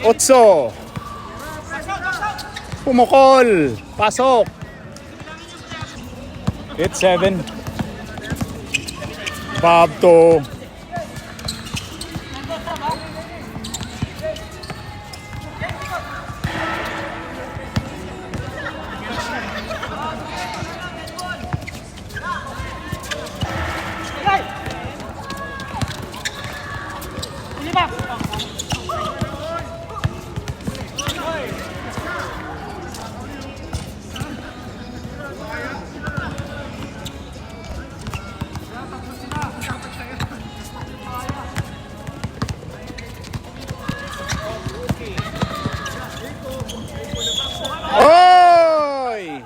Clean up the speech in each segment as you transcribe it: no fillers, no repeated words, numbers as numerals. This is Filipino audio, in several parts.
Otso. Pumukol. Pasok. It's 7. Bob to. Oy!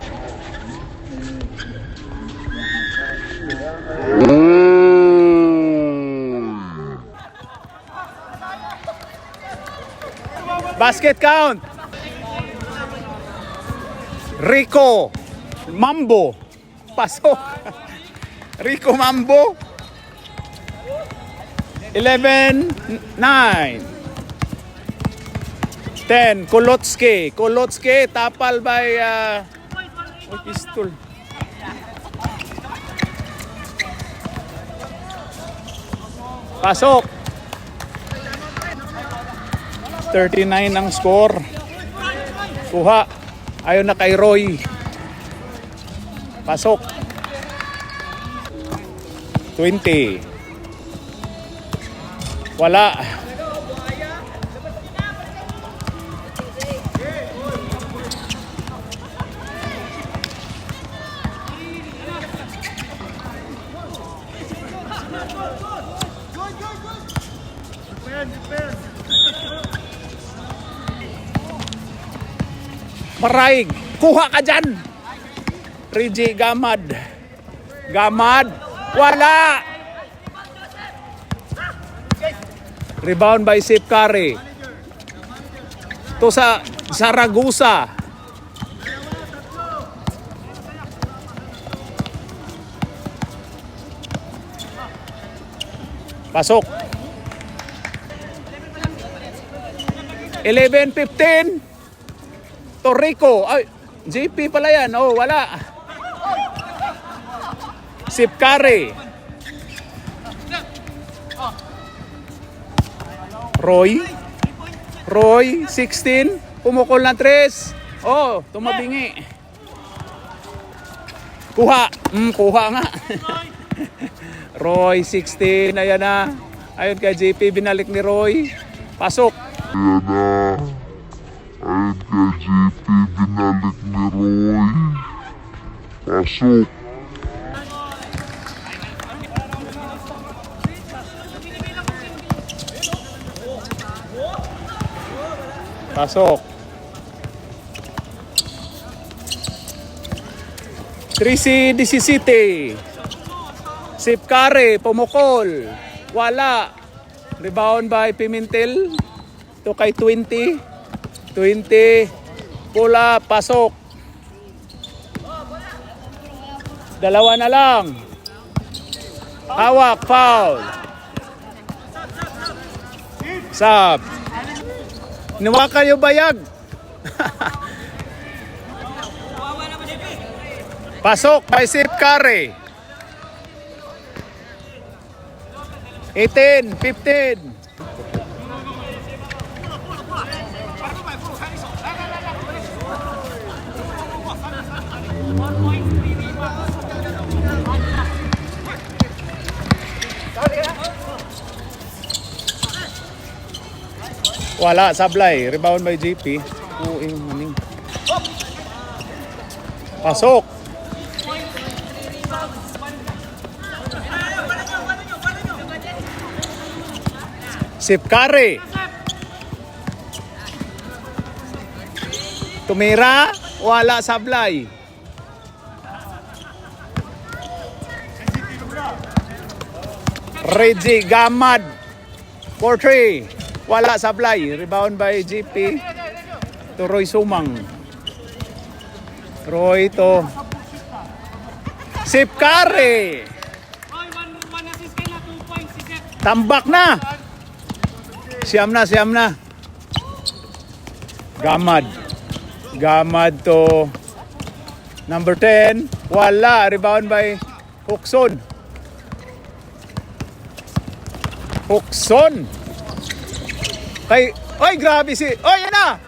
Basket count. Rico Mambo. Pasok. Rico Mambo. 11, 9. 10. Kolotsky. Kolotsky. Tapal by pistol. Pasok. 39 ang score. Kuha. Ayaw na kay Roy. Pasok. 20. Wala. Maraig, kuha ka dyan. Reggie Gamad. Gamad. Wala. Rebound by Sip Curry. To sa Zaragoza. Pasok. 11-15. Torrico. Ay, JP pala yan. Oh, wala. Sip Curry. Roy. Roy, 16. Pumukol na 3. Oh, tumabingi. Kuha. Kuha nga. Roy, 16. Ayan na. Ayun kay JP, binalik ni Roy. Pasok. Ayan na. Ayun kay JP, binalik ni Roy. Pasok. Pasok. 13-17. Sip Curry, pumukol. Wala. Rebound by Pimentel. Ito kay 20. 20. Pula, pasok. Dalawa na lang. Hawak, foul. Sub. Niwakan yung bayag. Pasok by Sip Curry. 18, 15. Wala, sablay. Rebound by JP. Maning. Pasok. Sip Curry. Tumira. Wala, sablay. Reggie Gamad. 4-3. Wala, sablay. Rebound by JP. To Roy Sumang. Roy to Sip Curry. One assist kayo na, 2 points si Seth. Tambak na. Siyam na. Gamad. Gamad to number 10. Wala. Rebound by Huxon. Kay, oy, grabe si. Oy, yan na.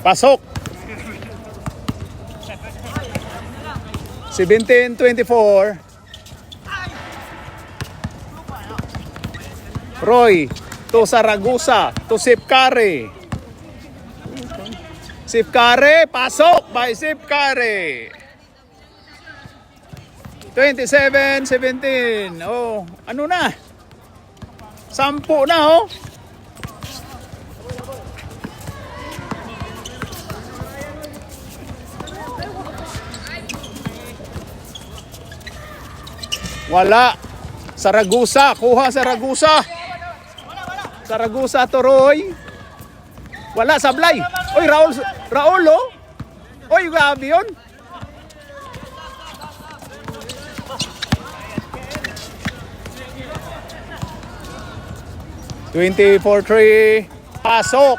Pasok. 17-24. Roy to Saragusa to Sip Curry. Sip Curry, pasok by Sip Curry. 27-17. Oh, ano na? 10 na oh. Wala. Saragusa, kuha Saragusa. Saragusa to Roy. Wala, sablay. Oy, Raul oh. Oy, grabe yun. (24-3) pasok.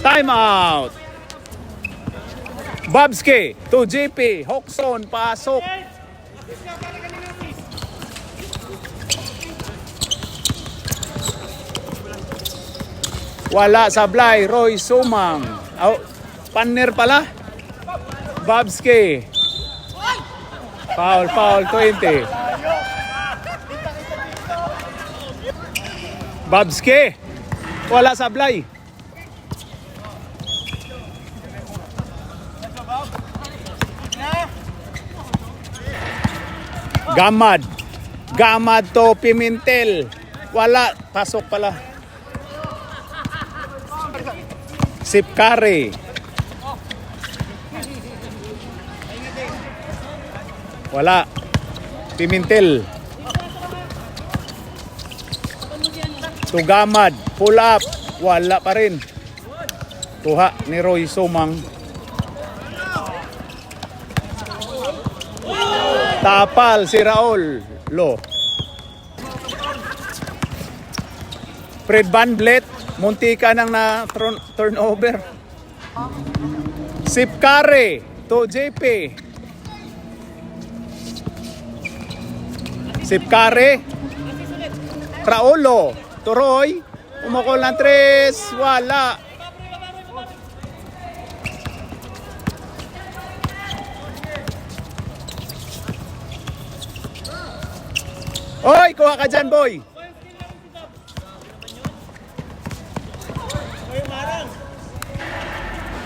Time out. Babski to JP. Huxon, pasok. Wala, sablay. Roy Sumang. Oh, Panner pala. Babski. Foul, 20. Babski. Wala, sablay. Gamad to Pimentel. Wala, pasok pala. Sip Curry. Wala. Pimentel. Tugamad. Pull up. Wala pa rin. Kuha ni Roy Sumang. Tapal si Raul. Lo. Fred Van Vliet. Munti ka nang na turnover. Sip Curry to JP. Sip Curry. Raulo to Roy. Umukol ng 3. Wala. Oy, kuha ka dyan, boy.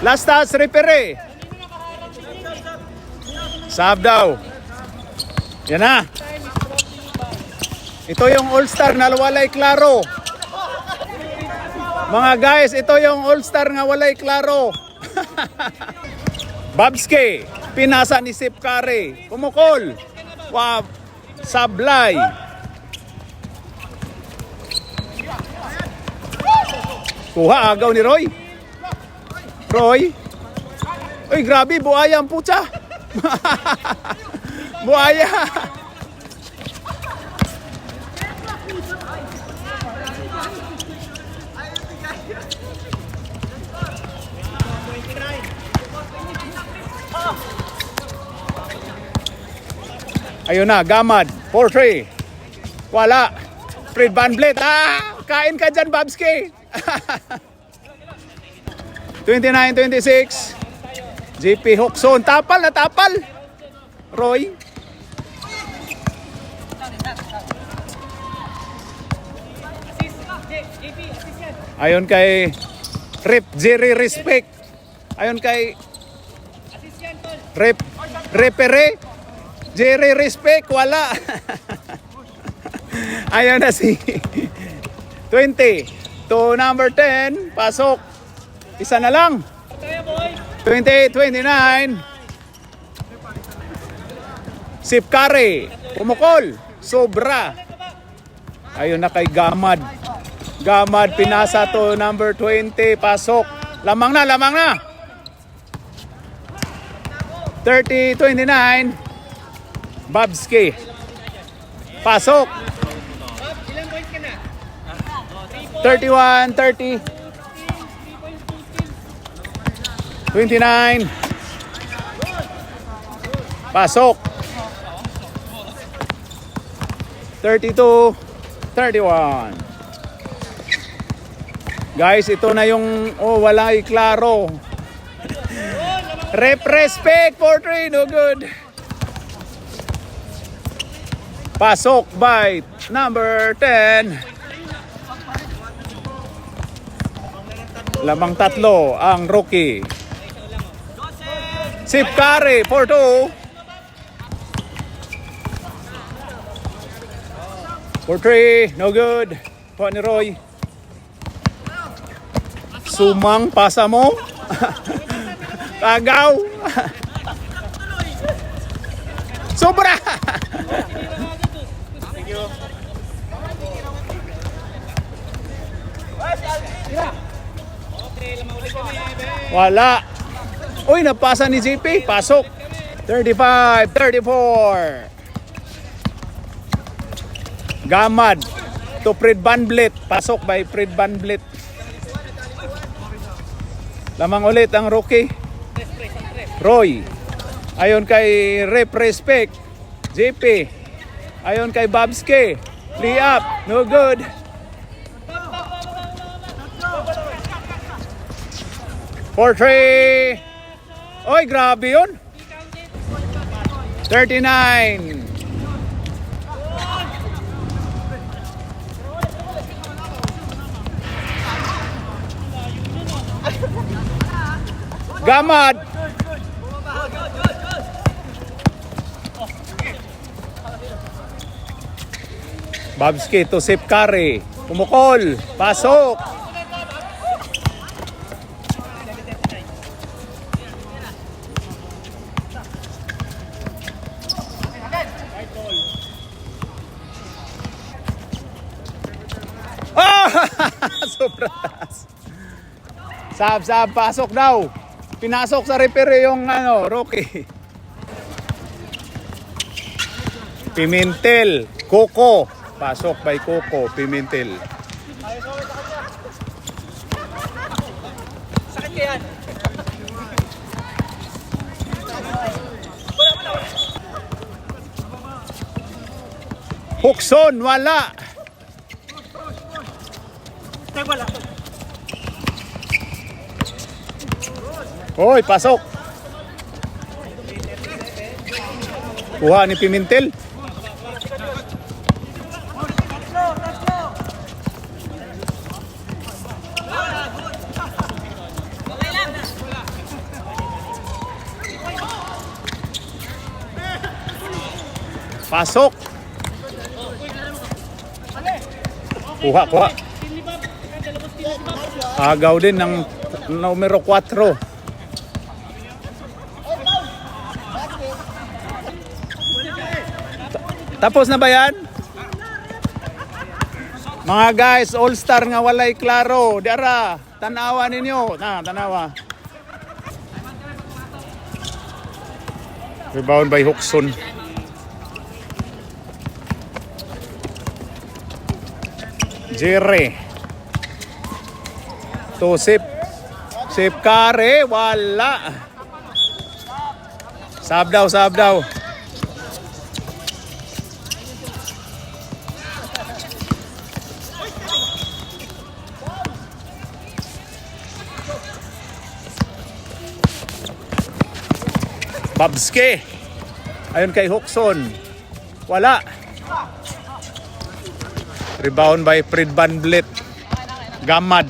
Last touch, repere. Sab daw. Yan na. Ito yung all-star na walay klaro. Mga guys, ito yung all-star nga walay klaro. Babski, pinasa ni Sip Curry. Pumukol. Wow, sablay. Kuha, agaw ni Roy. Roy. Uy, grabe, buhaya ang putsa. Buhaya. Ayun na, Gamad. 4-3. Wala. Fred Van Vliet. Kain ka dyan, Babski. 29-26. JP Huxon. Tapal na tapal. Roy. Ayon kay Jerry Respect. Ayon kay Repere. Jerry Respect. Wala. Ayon na si 20 to number 10. Pasok. Isa na lang. 28-29. Sip Curry. Pumukol. Sobra. Ayun na kay Gamad. Gamad pinasa to number 20. Pasok. Lamang na, lamang na. 30-29. Babski. Pasok. 31-30. 29. Pasok. 32-31. Guys, ito na yung wala iklaro. Respect for 3, no good. Pasok by number 10. Lamang tatlo ang rookie. Sip carry for 2. For 3, no good. Po ni Roy. Sumang pasa mo. Tagaw. Sobra. Wala. Uy, napasa ni JP. Pasok. 35-34. Gamad to Fred Van Vliet. Pasok by Fred Van Vliet. Lamang ulit ang rookie. Roy. Ayon kay Respect. JP. Ayon kay Babski. Free up. No good. For 3. Oy, grabe yun. 39. Gamad. Babski to Sip carry. Pumukol. Pasok. Sobrang taas. Sab, pasok daw. Pinasok sa referee yung rookie. Pimentel, Coco. Pasok by Coco, Pimentel. Sakit ka yan. Hukson, wala. Wala. Hoy, pasok. Kuha ni Pimentel. Pasok. Kuha. Agaw din ng numero 4. Tapos na ba yan? Mga guys, all-star nga walay klaro. Dara, tanawa ninyo. Tanawa. Rebound by Hukson. Jerry. To Sip carry. Wala. Sab daw. Babski. Ayon kay Hukson. Wala. Rebound by Fred Van Vliet. Gamad.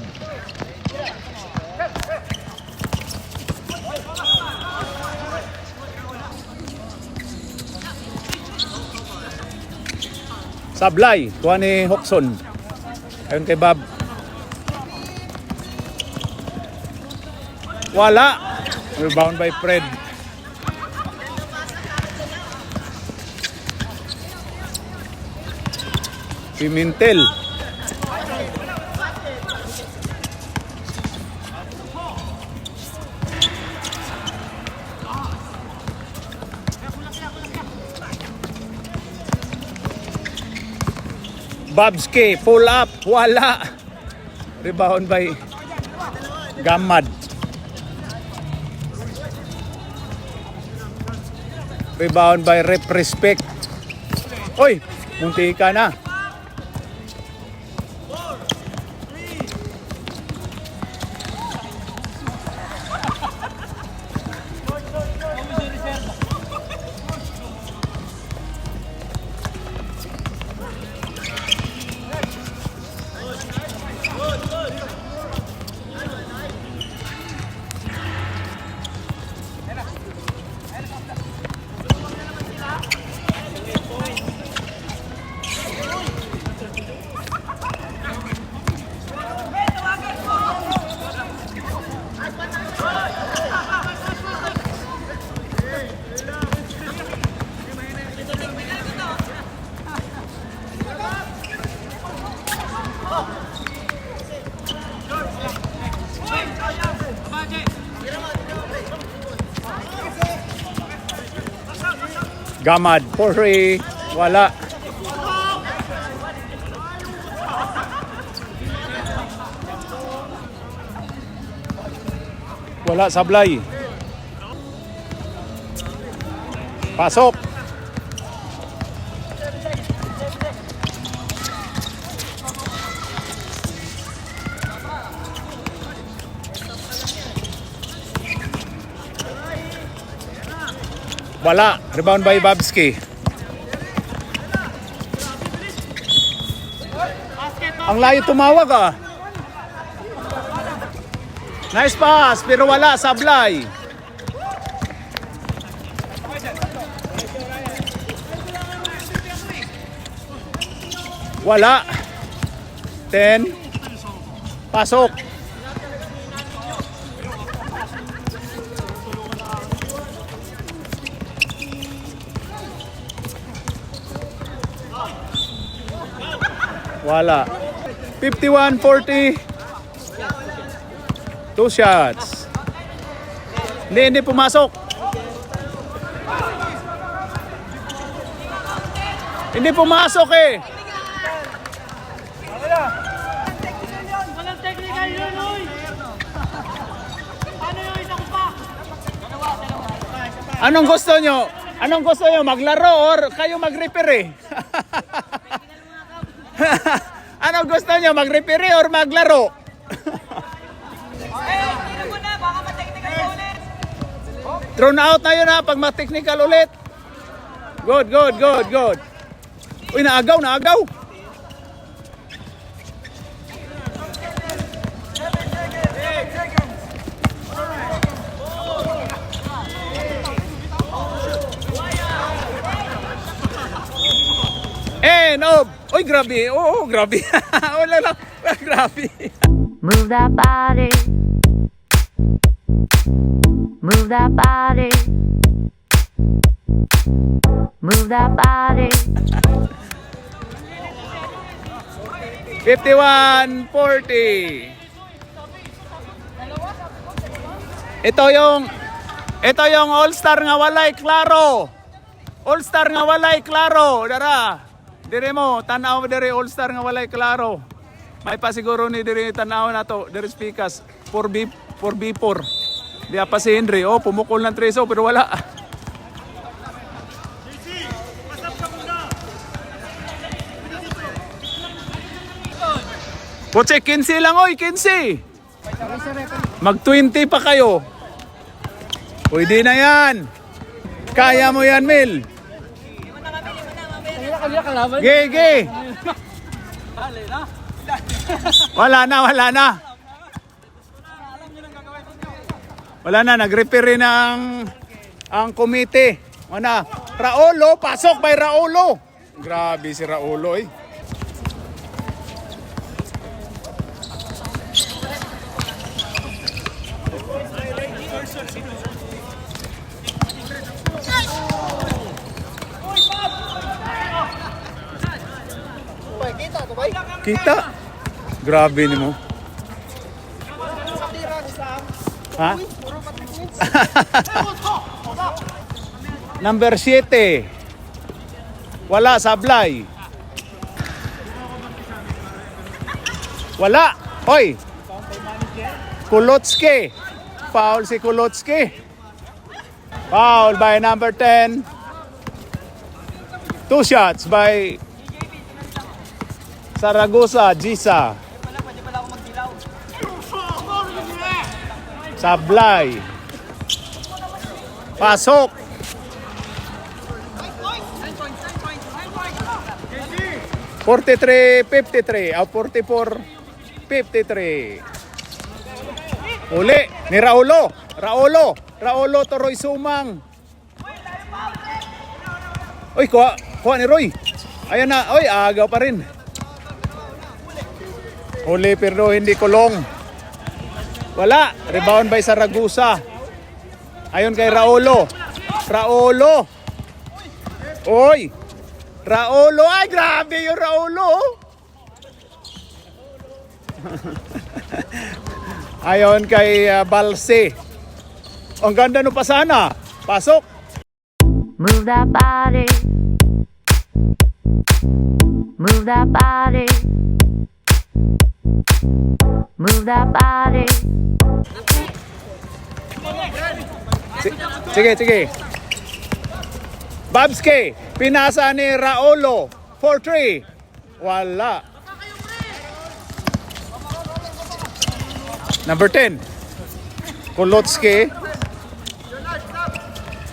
Sablay. Kuha ni Hukson. Ayon kay Bab. Wala. Rebound by Fred. Pimentel. Babski, pull up, wala. Rebound by Gamad. Rebound by Rep Respect. Oy, munti ka na. Gamad, 4-3, wala. Wala sablay. Pasok. Wala. Rebound by Babski. Ang layo tumawag ah. Nice pass, pero wala sablay. Wala. 10. Pasok. Wala. 51-40. 2 shots. Hindi pumasok. Hindi pumasok eh. Walang technical yun, oy! Paano yung isa ko pa? Anong gusto nyo? Anong gusto nyo? Maglaro or kayo mag-referee? Anong gusto nyo? Mag-referee or maglaro? Tira mo na, baka ma-technical ka ulit! Thrown out na yun ha, pag ma-technical ulit. Good. Uy, naagaw. No. Uy, grabe. Oo, grabe. Wala lang. Grabe. Move that body. Move that body. Move that body. 51-40. Ito yung all-star nga walay klaro. All-star nga walay klaro. Dara. Dire mo, tanaw dire all-star nga walay klaro. May pa siguro ni dire tanaw na to, dire speakers 4B4. Diya pa si Henry. Oh, pumukol ng 3 pero wala. Kotse, 15 lang oy, 15. Mag-20 pa kayo. Pwede na yan. Kaya mo yan, Mil. Ge. Wala na. Wala na, nag-referee na ang komite. Mana, Raulo, pasok by Raulo. Grabe si Raulo eh. Kita. Grabe ni mo. Ha? Number 7. Wala sablay. Wala. Oy. Kulotski. Foul si Kulotski. Foul by number 10. 2 shots by Saragosa, Gisa. Sablay. Pasok. $43-53. 44-53. Uli ni Raulo. Raulo to Roy Sumang. Uy, kuha ni Roy. Ayan na. Uy, agaw pa rin. Uli pero hindi kulong. Wala. Rebound by Saragosa. Ayon kay Raulo. Oy. Raulo. Ay, grabe yung Raulo. Ayon kay Balse. Ang ganda no pa sana. Pasok. Move that body. Move that body. Move that body. Sige. Babski, pinasa ni Raulo. 4-3. Wala. Number 10. Kulotski.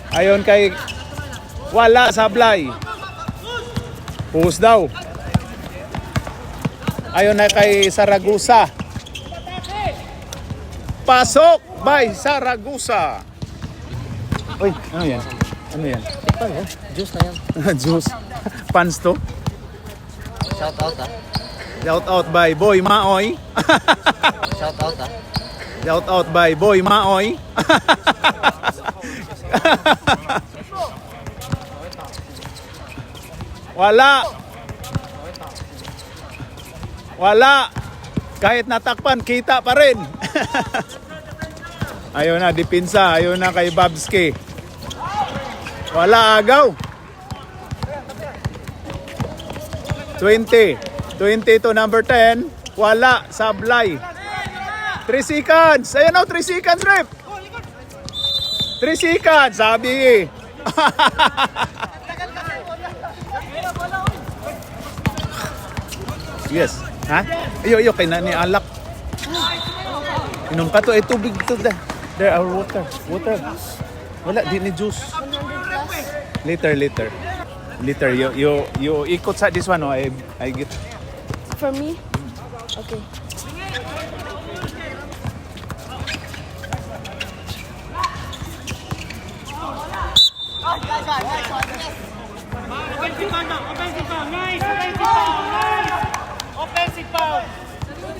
Ayon kay wala Sablay. Push daw. Ayon na kay Saragosa. Pasok by Saragosa. Uy, ano yan? Juice na yan. Juice. Pans to. Shout out ah. Shout out by Boy Maoy. Shout out ah. Shout out by Boy Maoy. Wala. Kahit natakpan, kita pa rin. Ayun na, dipinsa. Ayun na kay Babski. Wala agaw. 20 to number 10. Wala, Sablay. 3 seconds. Ayan o, 3 seconds, rep. 3 seconds, sabi. Yes. Ha? Iyo, kay nani alak. Inom ka to, tubig to. There are water. Wala, di ni juice. Later. You ikot sa this one, oh. I get. For me? Okay. Offensive foul. Offensive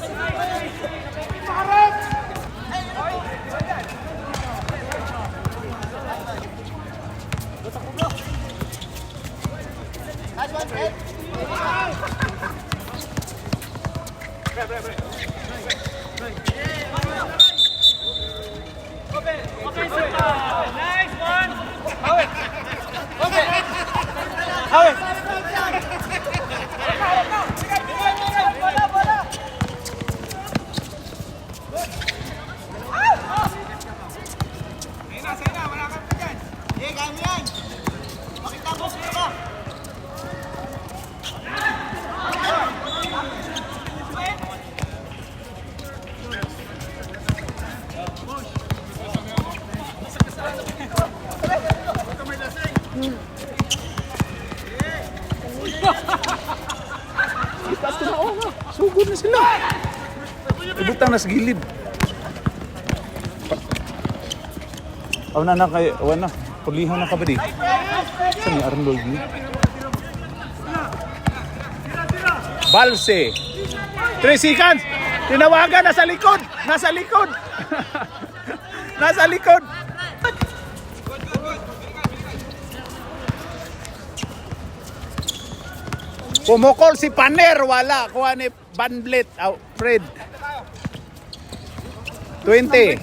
foul. Nice one. Sugod na sila. Ibutang na sa gilid. Aw na kay awan na. Pulihan na ka ba di? Saan ni Arnold ni? Balse. 3 seconds. Tinawagan nasa likod. Nasa likod. Pumukol si Paner, wala. Kuha ni Banblet, Fred. 20.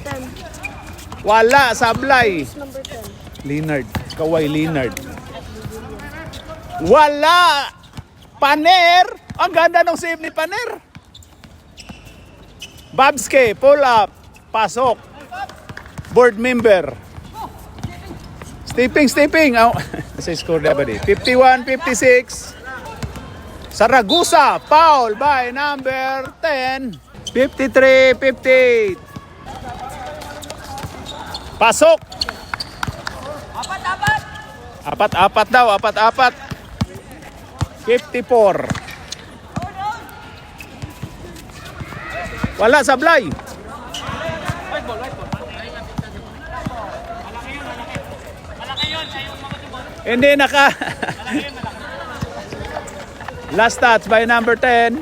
Wala, Sablay. Number 10. Leonard, Kawhi Leonard. Wala. Paner. Ang ganda ng save ni Paner. Babske, pull up. Pasok. Board member. Stepping. Oh. Sa score na ba di? 51-56. Saragusa, foul by number 10. 53-58. Pasok. Apat daw. 54. Wala sablay. Hindi naka. Last touch by number 10.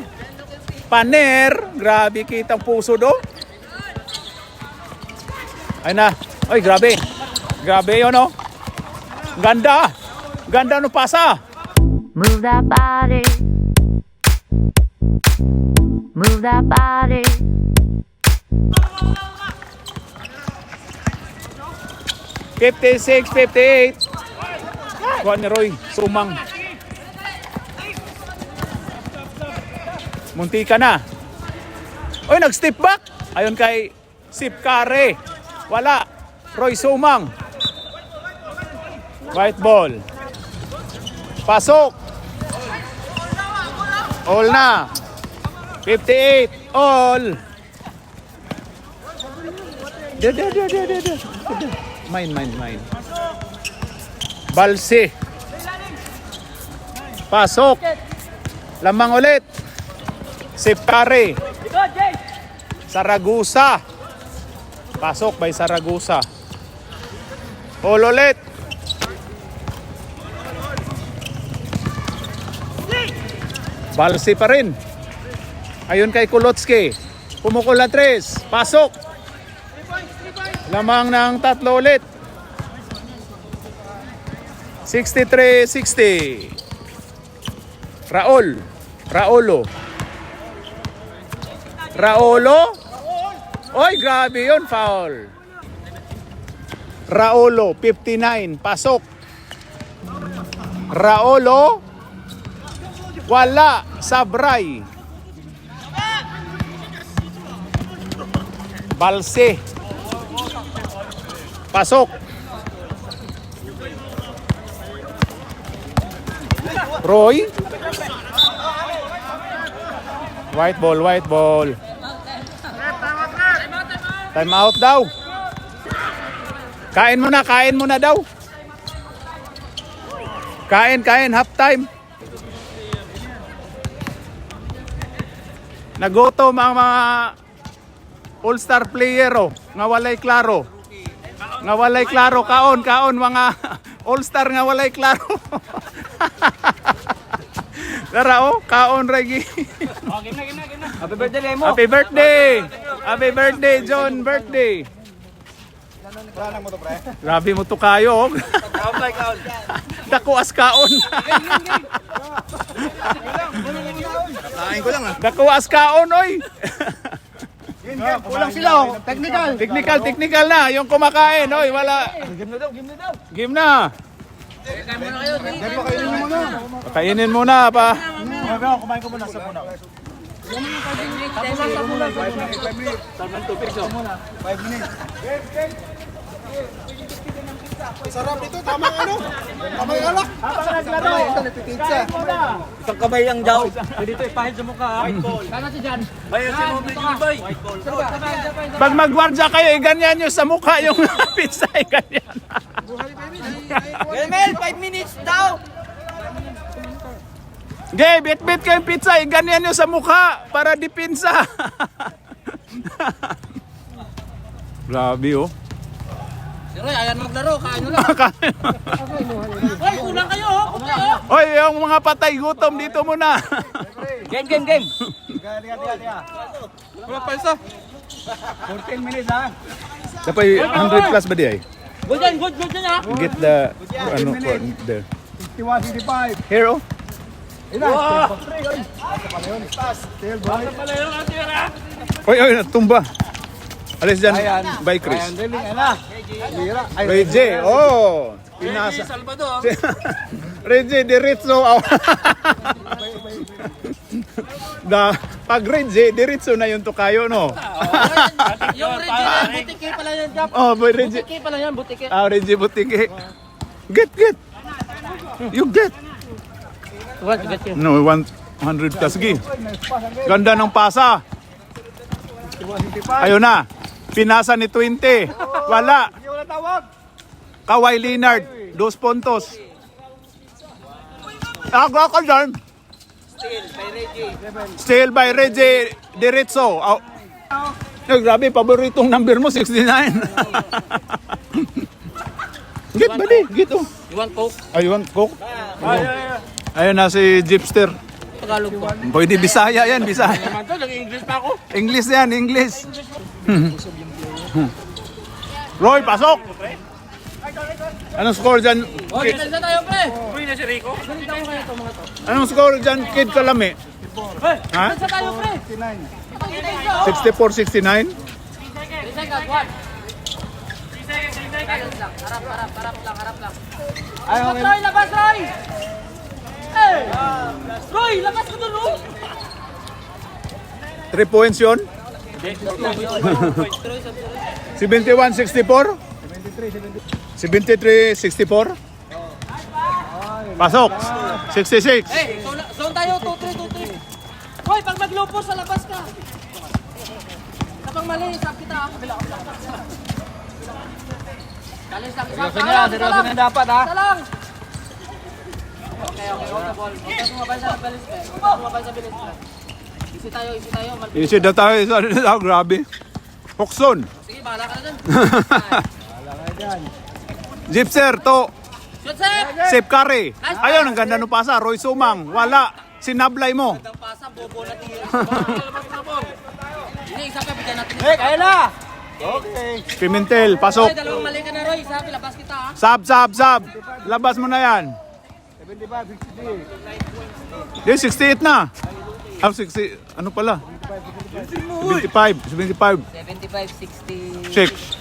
Paner. Grabe kitang puso do. Ay na. Ay, grabe. Grabe yun, no? Ganda. Ganda no pasa. Move that body. Move that body. $56-58. Kuha ni Roy. Sumang. Munti ka na. Oy, nag-step back. Ayon kay Sip Kare. Wala. Roy Sumang. White ball. Pasok. All na. 58. All. Mine. Balse. Pasok. Lamang ulit. Sipkare. Saragusa. Pasok by Saragusa. All ulit. Balse pa rin. Ayun kay Kulotski. Pumukol na 3. Pasok. Lamang ng 3 ulit. 63-60. Raolo. Oy, grabe yun. Foul. Raolo, 59. Pasok. Raolo. Wala. Sabray. Balse. Pasok. Roy. White ball. Time out daw. Kain muna daw. Kain, half time. Nagutom ang mga all-star player nga walay klaro. Kaon mga all-star nga walay klaro. Tara kaon ragi. Game na. Happy birthday, Lemo. Happy birthday, John birthday. Grabe mo to kayo. Dako as kaon. Kain ko lang Dako as kaon oy. Kulang sila Technical na yung kumakain oy, wala. Game na. Kainin muna pa. Kumain ko muna sa muna. Sarap dito, tamang alak. Isang kamay ang daw. Dito ipahid sa mukha. Bayan si mo boy. Pag magwardya kayo, ganyan nyo sa mukha yung pizza, ganyan. Mel, 5 minutes daw. Bit kayong pizza, ganyan nyo sa mukha para dipinsa. Grabe Sir, ayan maglaro, kain na lang. Hoy, kulang kayo, Oy, yung mga patay gutom dito muna. Game. Wala pa isa. 14 minutes ha. Dapat 100 plus ba di ay? Good yan ha. Get the, ano, there. 51-55. Here, Oy, natumba. Alis dyan, by Chris. By J, pinasa. Salvador. Reggie, diretso. Pag Reggie, diretso na yung tukayo, no? Yung Reggie, butiki pala yan, Jap. Oh, boy, Reggie. Butiki pala yan, butiki. Reggie Butiki. Get. You get. No, 100 ka. Sige. Ganda ng pasa. Ayun na. Pinasa ni 20. Wala. Kawhi Leonard. 2 puntos. Ako dyan. Steal by Reggie Diretso. Grabe, paboritong number mo, 69. Get, buddy. Get, oh. You want Coke? You want Coke? Ayun na si Jeepster. Tagalog po. Pwede Bisaya yan, Bisaya. Naman to, nag-English pa ako. English yan, English. Roy, pasok! Anong score dyan? Oh, Kid? depende na tayo, pre. Uy na si Rico. Ganito ko kayo ito, mga to. Anong score dyan, Kid Kalami? Ha? Depende tayo, pre. 64-69? 3 seconds, 1. 3 seconds lang. Harap lang. Labas, Roy! Labas, Roy! Hey! Roy, labas ko doon, oh! 3 points yun? 71-64? 73-64? Pasok! 66! Hey, zone tayo, 2-3. Roy, pag mag-low post, sa labas ka. Kapag mali, sab kita. Kalis lang, Seryoso na dapat ha. Isa lang. Okay, hold the ball. Huwag ka sumabay sa bilis, pre. Huwag ka sumabay sa bilis, pre. Easy tayo. Easy na tayo. Grabe. Hokson. Sige, bahala ka na dun. Jeepster, to. Shoot, set! Safe carry. Ayun, ang ganda ng pasa. Roy Sumang. Wala. Sinablay mo. Ang pasa, bobo na tira. Hindi, isa pa, bigyan natin. Kaya na. Pimentel, pasok. Roy, dalawang mali ka na, Roy. Isa, labas kita, ha? Sab. Labas mo na yan. 68 na. 60, ano pala? 75. 75-60. 6.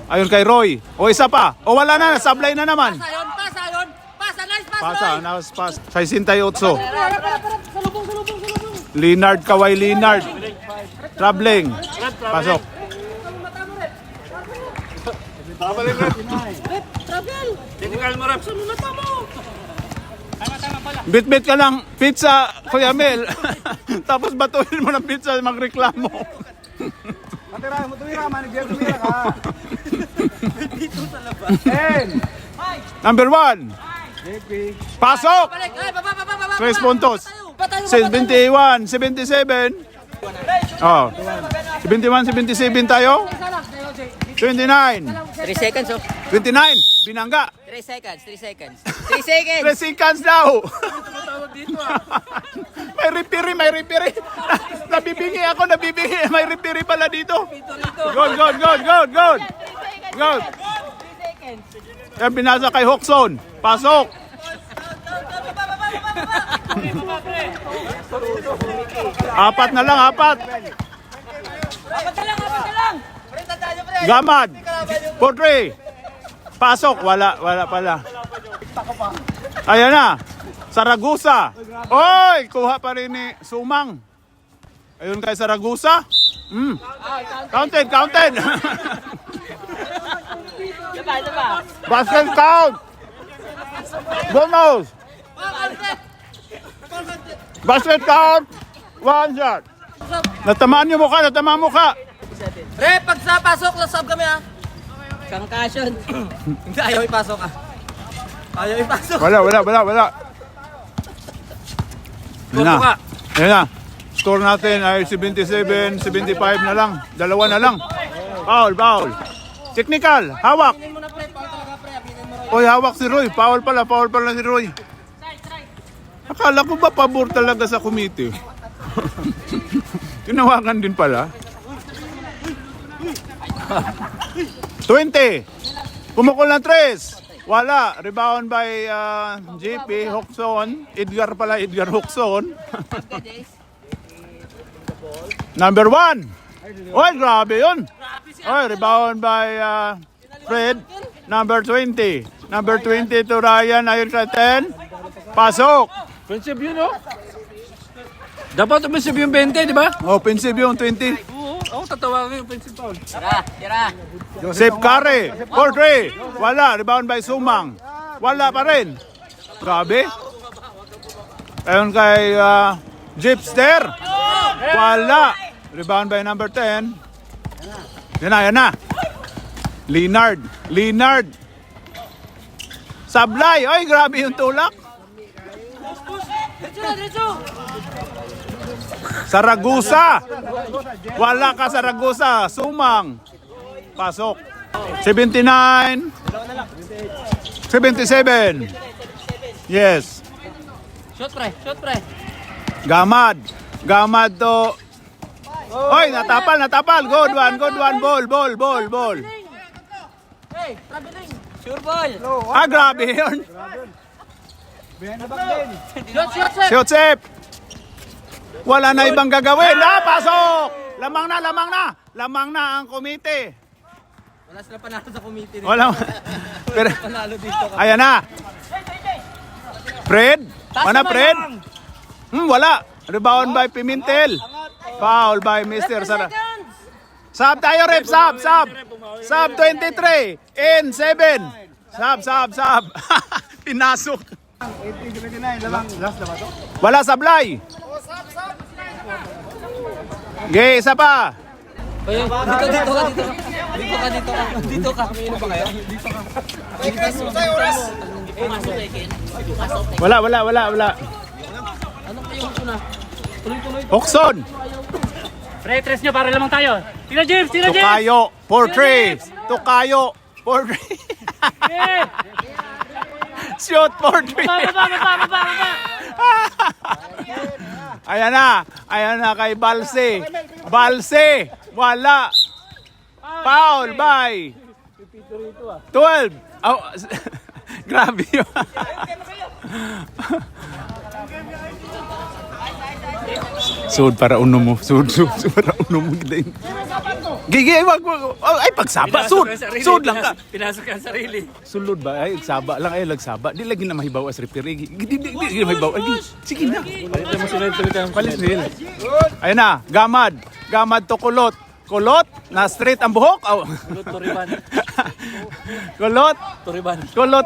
Ayun kay Roy. O isa pa. O wala na, sablay na naman. Pasa yun. Pasa, nice pass, Pasa, Roy. nakas pas. 68. Harap. Salubong. Leonard, Kawhi Leonard. Traveling. Pasok. Travel. Technical mo rap. Saan mo mata mo? Bit-bit ka lang pizza, Kuya Mel. Tapos batuhin mo ng pizza, magreklamo. Matira mo, tumira, manager, tumira ka. Number 1. Pasok! Balik. Ay, baba. 3 puntos. Batayo. 71, 77. Oh. 71, 77 tayo. 29. 3 seconds, oh. 29. Binangga. 3 seconds. 3 seconds daw. May referee. Nabibingi ako. May referee pala dito. Good. Yan binasa kay Hokson. Pasok. Apat na lang. Apat ka lang. Gamad. 4-3. Pasok. Wala pala. Ayan na. Saragusa. Oy! Kuha pa rin ni Sumang. Ayun kay Saragusa. Counted. Basket count. Bonus. Basket count. 1 shot. Natamaan mo ka. Re, pag sa pasok, lasab kami, ha? Concussion. Hindi, ayaw ipasok, ha? Wala. Ayan na. Score natin ay 77, 75 na lang. Dalawa na lang. Foul. Technical. Hawak. Pinin mo na, pre. Paul talaga, pre. Pinin mo, Roy. Oy, hawak si Roy. Foul pala si Roy. Akala ko ba pabor talaga sa committee? Tinawagan din pala. 20. Pumukol ng 3. Wala. Rebound by JP Hokson. Edgar Hokson. Number 1. Oy, grabe yun. Oy, rebound by Fred. Number 20. Number 20 to Ryan. Ayun kay 10. Pasok. Offensive yun, no? Dapat offensive yung 20, di ba? Offensive yung 20. Oo, ako tatawagin yung offensive foul. Safe carry. 4-3. Wala. Rebound by Sumang. Wala pa rin. Grabe. Ayun kay Jeepster. Wala. Rebound by number 10. Yan na. Leonard. Sablay. Ay, grabe yung tulak. Saragusa. Wala ka Saragusa. Sumang. Pasok. 79. 77. Yes. Shot pre. Gamad to. Oy, natapal. Good one. Ball. Hey, traveling. Sure ball. Grabe yun. Behind the back din. Shot. Shoot safe. Wala na ibang gagawin. Pasok. Lamang na ang komite. Wala sila panalo sa committee. Wala. Pero, Panalo dito. ayan na. Fred? Mana Fred? Wala. Rebound by Pimentel. Foul by Mr. Sara. Sub tayo, rep. Sub 23. In 7. Sub. Pinasok. 18-79, lamang. Last na ba to? Wala sablay. Okay, isa pa. Dito ka. Wala. Ano kayo una? Tuloy. Okson. Pre-tres nyo para lamang tayo. Tira James. Tukayo. 4-3. Tukayo. 4-3. Shoot 4-3. Baba. Ayan na kay Balse. Wala. Foul by 12. Oh, grabe yun. Sud para uno mo. Sud para uno mo. Gigi, wag. Ay, pagsaba. Sud lang ka. Pinasok ka ang sarili. Sulod ba? Ay, saba lang. Ay, lagsaba. Di lagi na mahibaw as referee. Di na mahibaw. Ay, sige na. Palit nil. Ayun na. Gamad to Kulot. Kulot. Na straight ang buhok. Oh. Kulot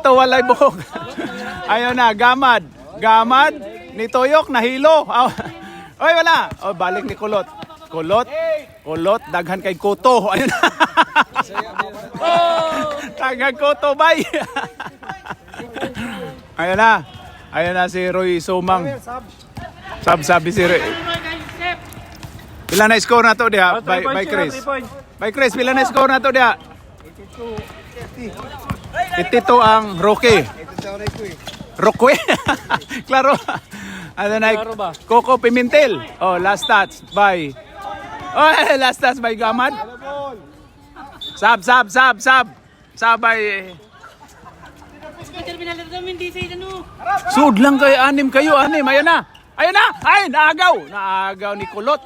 to walay buhok. Ayun na. Gamad. Ni Toyok nahilo. Oy, wala. Oh, balik ni Kulot. Kulot, daghan kay Koto. Ayun na. Daghan Koto, bay. Ayun na si Roy Sumang. Sabi si Roy. Pila na score na to dia by Chris. By Chris, pila na score na to dia? 82 ang Roque. Claro. Ano na? Coco Pimentel. Oh, last touch by Gamad. Sab by Sud lang kayo, anim. Ayun na. Ay, naagaw ni Kulot.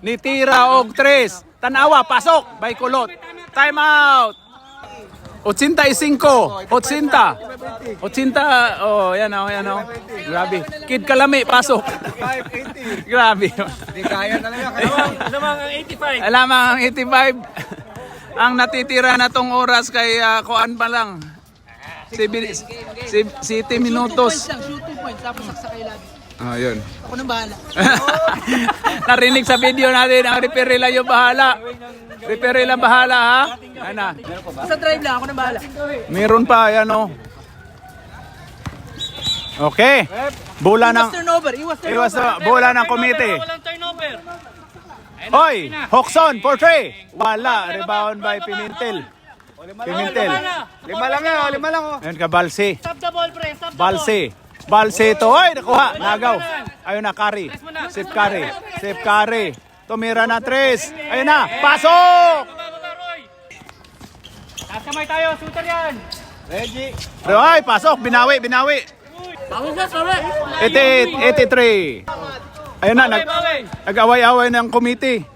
Ni tira og 3. Tanawa, pasok by Kulot. Time out. 85. 80. Oh, yan oh. Grabe. Kid Kalami, pasok. 580. Grabe. Hindi kaya talaga. Lamang ang 85. Alamang ang 85. Ang natitira na tong oras kay Kuan pa lang. 7 minutos. Shoot 2 points. Tapos saksa kayo lagi. Yun. Ako nang bahala. Narinig sa video natin, ang referee lang yung bahala. Referee lang bahala, ha? Ano? Sa drive lang. Ako nang bahala. Meron pa, yan o. Okay. Bola ng... Iwas na, bola ng komite. Walang turnover. Hoy, Hoxon, 4-3. Wala, rebound by Pimentel. Lima lang oh. Ayun ka, Balse. Stop the ball, pre. Stop the ball. Balse to. Ay, nakuha. Nagaw. Ayun na, carry. Safe carry. Tumira na 3. Ayun na. Pasok! Kasamay tayo. Shooter yan. Reggie. Pero ay, pasok. Binawi. Pawis na, sorry. 83. Ayun na, nag-away-away ng committee.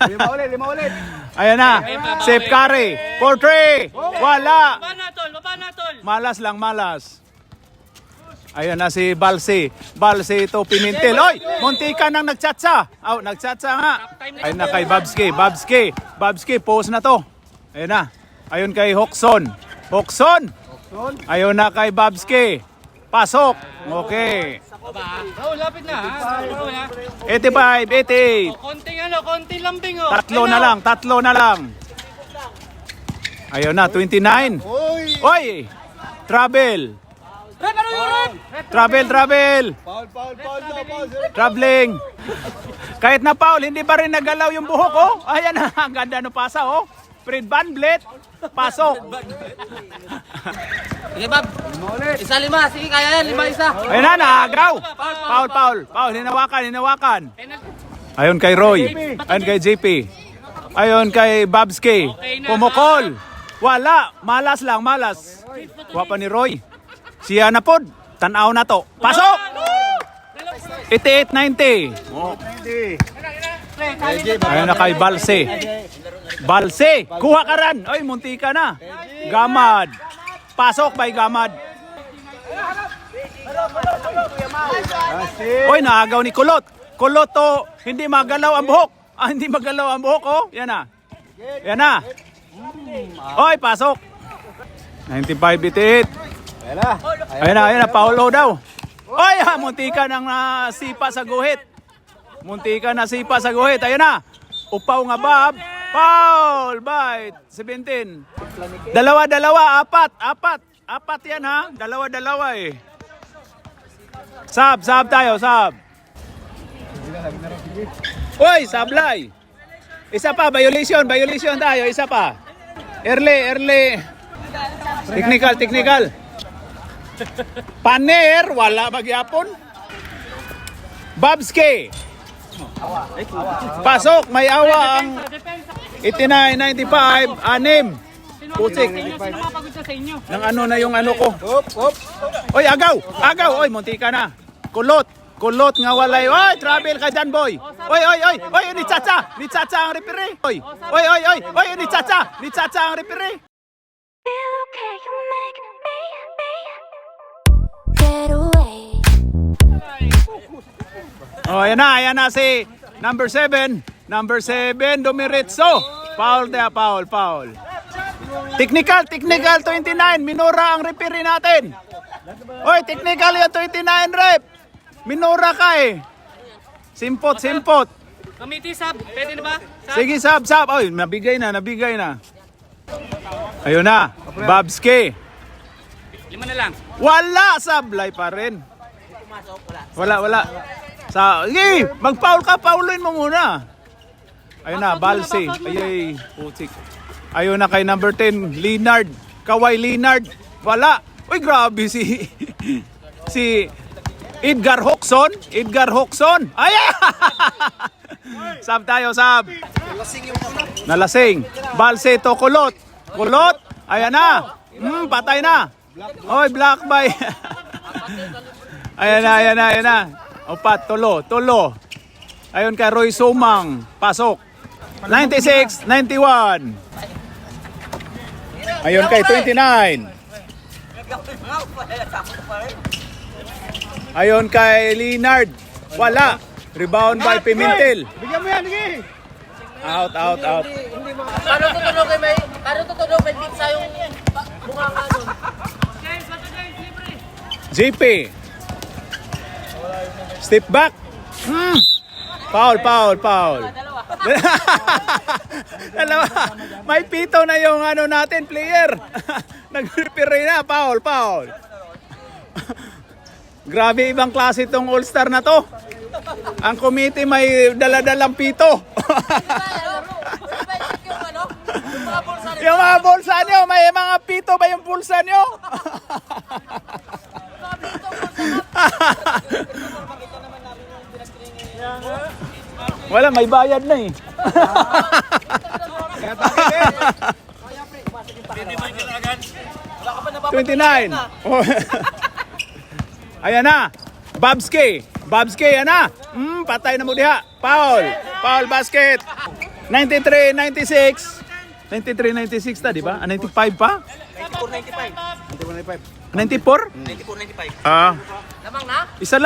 Lima ulit. Ayan na. Safe carry. 4-3. Wala. Baba na, tol. Baba na, tol. Malas lang, malas. Ayan na si Balsi. Balsi ito, Pimentel. Oy! Muntika nang nagtsatsa. Oh, nagtsatsa nga. Ayun na kay Babski. Babski. Babski, pause na to. Ayun na. Ayun kay Hokson. Hokson! Ayun na kay Babski. Pasok. Okay. Raul, lapit na, ha? Raul, ha? 85, 88. Konting lambing, oh. Tatlo na lang. Ayun na, 29. Oy! Travel. Travel. Traveling. Kahit na foul, hindi pa rin nagalaw yung buhok, oh. Ayan na, ang ganda ng pasa, oh. Fred Van Vliet, pasok. Sige, Bob. Isa lima. Sige, kaya yan. 5-1. Ayun na, naagaw. Foul. Hinawakan. Ayun kay Roy. Ayun kay JP. Ayun kay Babski. Pumukol. Wala. Malas lang. Wapa ni Roy. Siya na pod. Tanaw na to. Pasok! 88-90. Oh. Ayun na kay Balse. Balse, kuha ka ran. Oy, munti ka na. Gamad. Pasok by Gamad. Oy, naagaw ni Kulot. Kulot to, hindi magalaw ang buhok. Hindi magalaw ang buhok, oh. Yan na. Oy, pasok. 95-88. Ayun na, Paulo daw. Oy, munti ka nang sipa sa guhit. Ayun na. Upaw nga, Bob. Foul by 17. Dalawa, apat yan, ha. Dalawa eh. Sab tayo. Oy, sablay. Isa pa, violation tayo, isa pa. Early. Technical. Paner, wala magyapon. Babski. Pasok, may awa ang 89-95, 6. Putik. Nang ano na yung ano ko. Oy, agaw. Oy, munti ka na. Kulot nga walay. Oy, travel ka dyan, boy. Oy, ni Chacha ang referee. Oy, ni Chacha ang referee. Get away. Oh, ayan na si number 7, Dumiritso. Foul. Technical 29, minura ang referee natin. Oy, technical yung 29 rep. Minura ka eh. Simpot. Committee, sub. Pwede na ba? Sige, sab. Oy, nabigay na. Ayun na, Babski. 5 na lang. Wala, sablay pa rin. Wala. Sige, mag-foul ka, foulin mo muna. Ayun na, Balsi. Ayay, putik. Ayun na kay number 10, Leonard. Kaway Leonard. Wala. Uy, grabe si Edgar Hokson. Ay! Sab tayo. Nalasing. Balsi to, Kulot. Ayan na. Patay na. Oy, black by. Ayan na. Opat, tulo. Ayun kay Roy Sumang. Pasok. 96-91. Ayun kay 29. Ayun kay Leonard. Wala. Rebound by Pimentel. Bigyan mo yan, sige. Out. Paano tutulog may pizza yung bunga ka doon? JP. Step back. Foul. Dalawa. May pito na yung ano natin, player. Nag-referee na, foul. Grabe, ibang klase itong all-star na to. Ang committee may daladalang pito. Yung mga bulsa nyo, may mga pito ba yung bulsa nyo? Wala, may bayad na eh. 29. Ayan na. Babski, ayan na. Patay na mo diha. Foul basket. 93, 96. 93, 96 ta, di ba? 95 pa? 94? 94-95. Ah. Lamang na? Isa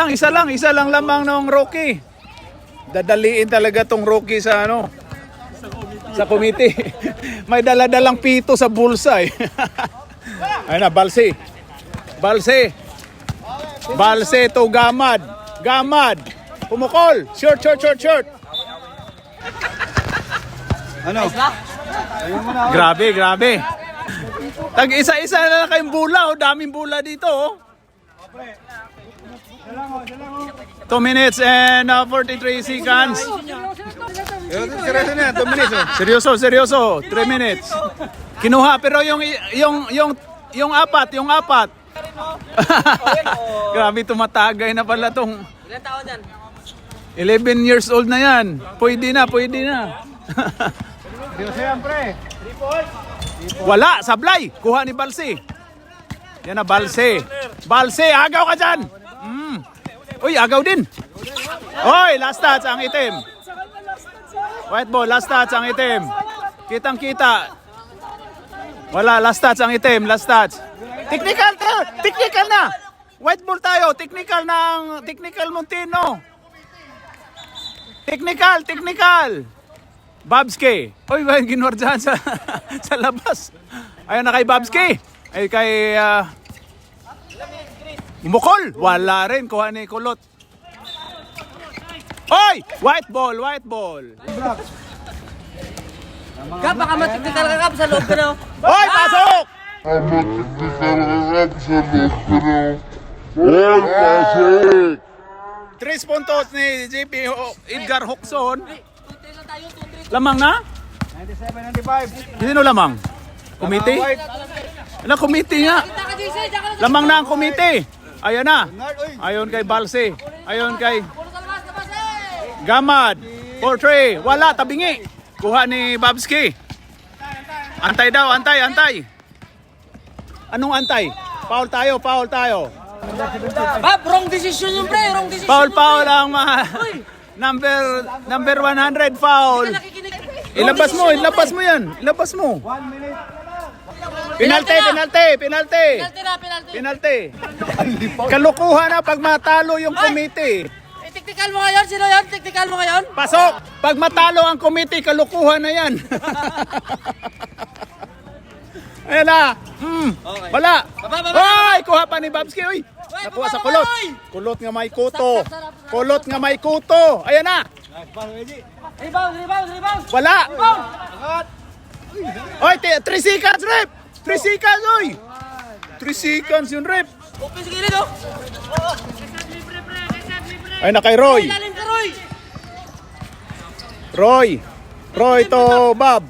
lang lamang ng rookie. Dadaliin talaga tong rookie sa ano? Sa committee. May dala-dalang pito sa bulsa eh. Ayun na, Balse. Balse to Gamad. Pumukol. Short. Ano? Grabe. Tag isa-isa na lang kayong bula, oh. Daming bula dito, oh. 2 minutes and 43 seconds. Seryoso na yan, 2 minutes. Seryoso. 3 minutes. Kinuha pero yung apat. Grabe, tumatagay na pala tong Ilan taon yan? 11 years old na yan. Pwede na. Seryoso yan, pre. Wala, sablay. Kuha ni Balse. Yan na, Balse, agaw ka dyan. Uy, agaw din. Oy, last touch ang itim. White ball, last touch ang itim. Kitang-kita. Wala, last touch ang itim, last touch. Technical na. White ball tayo, technical Montino. Technical. Babske. Oy, ba ginwardyahan sa labas. Ayun na kay Babske. Ay kay Mukol. Wala rin, kuha ni Kulot. Oy! White ball. Kap, baka matiktikal ka kap sa loob ko na. Oy, pasok! Pasok! 3 puntos ni JP Edgar Hoxon. Lamang na? 97, 95. Sino lamang? Komite? Ano, komite nga. Lamang na ang komite. Ayan na. Ayon kay Balse. Ayon kay Gamad. 4-3. Wala, tabingi. Kuha ni Babski. Antay daw, antay. Anong antay? Foul tayo. Bab, wrong decision yung pre, wrong decision. Foul ang number 100 foul. Ilabas mo yan. 1 minute. Penalty. Penalty. Kalukuhan na pag matalo yung komite. Tiktikal mo ngayon, sino yan? Tiktikal mo ngayon? Pasok! Pag matalo ang komite, kalukuhan na yan. Ayan na. Wala. Ay, kuha pa ni Babski. Uy, nakuha sa kulot. Kulot nga may kuto. Ayan na. Rebound. Wala. Oy, 3 seconds, rep. 3 seconds, oy. 3 seconds yung rep. Open sa gilid, oh. Ay na kay Roy. Ilalim ka, Roy. Roy to Bob.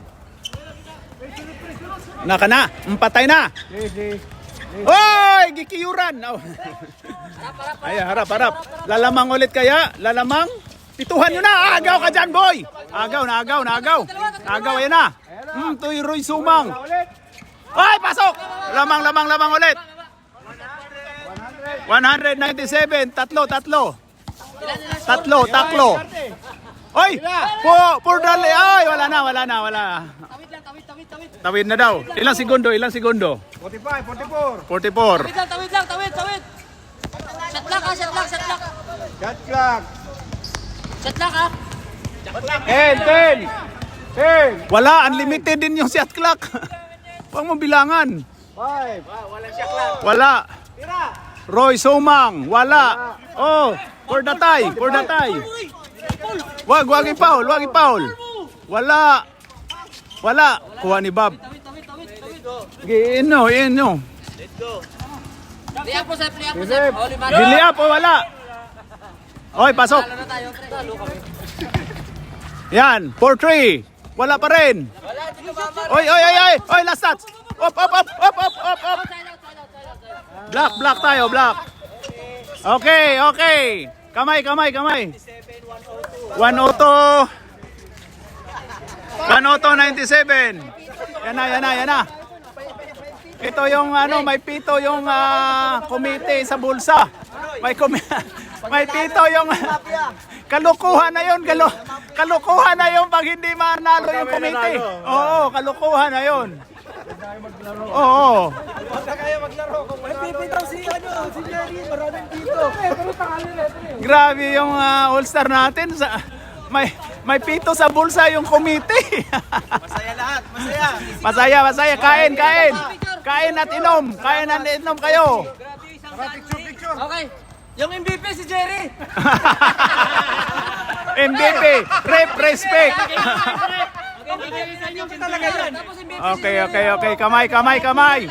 Naka na, patay na. Hoy, gikiyuran. Ay, harap. Lalamang ulit kaya? Lalamang? Pituhan nyo na. Agaw ka dyan, boy. Agaw. Agaw, ayan na. Tuy Roy Sumang. Ay, pasok. Lamang ulit. 197, tatlo. Oy, por dali. Ay, wala na. Tawid na daw. Ilang segundo? 45, 44. 44. Tawid. Shot lock. Shot clock. Shot lock, ha. 10. Wala, unlimited din yung shot clock. Huwag mo bilangan. 5. Wala. Roy Sumang, wala. Oh, for the tie. Wag i-foul. Wala. Kuha ni Bob. Giin nyo. Liyak po, Sep. Holy man. Bili up o wala. Oy, pasok. Talo na tayo, pre. Talo kami. Yan, 4-3. Wala pa rin. Oy, last touch. Up. Block tayo. Okay. Kamay. 102, 97. Yan na. Ito yung may pito yung komite sa bulsa. May pito yung kalukuhan na yun, kalukuhan na yun pag hindi manalo yung committee. Oo, kalukuhan na yun. Oo. Grabe yung all-star natin. May pito sa bulsa yung committee. Masaya lahat, masaya. Masaya, masaya. Kain, kain. Kain at inom. Kain at inom kayo. Okay. Yung MVP si Jerry. MVP, respect. Okay, okay, okay. Kamay, kamay, kamay.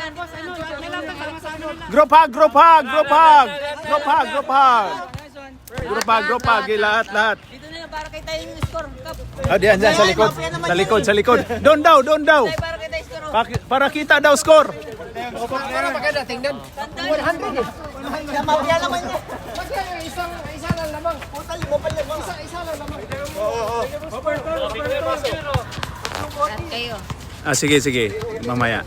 Group hug, group hug, group hug. Group hug, group hug. Group hug, group hug. Lahat, lahat. Dito na yun, para kay tayo yung score. Kap. Ah, diyan, diyan, sa likod. Sa likod, sa likod. Doon daw, doon daw. Para kay tayo score. Para kita daw score. Kayo. Ah, sige, sige. Mamaya.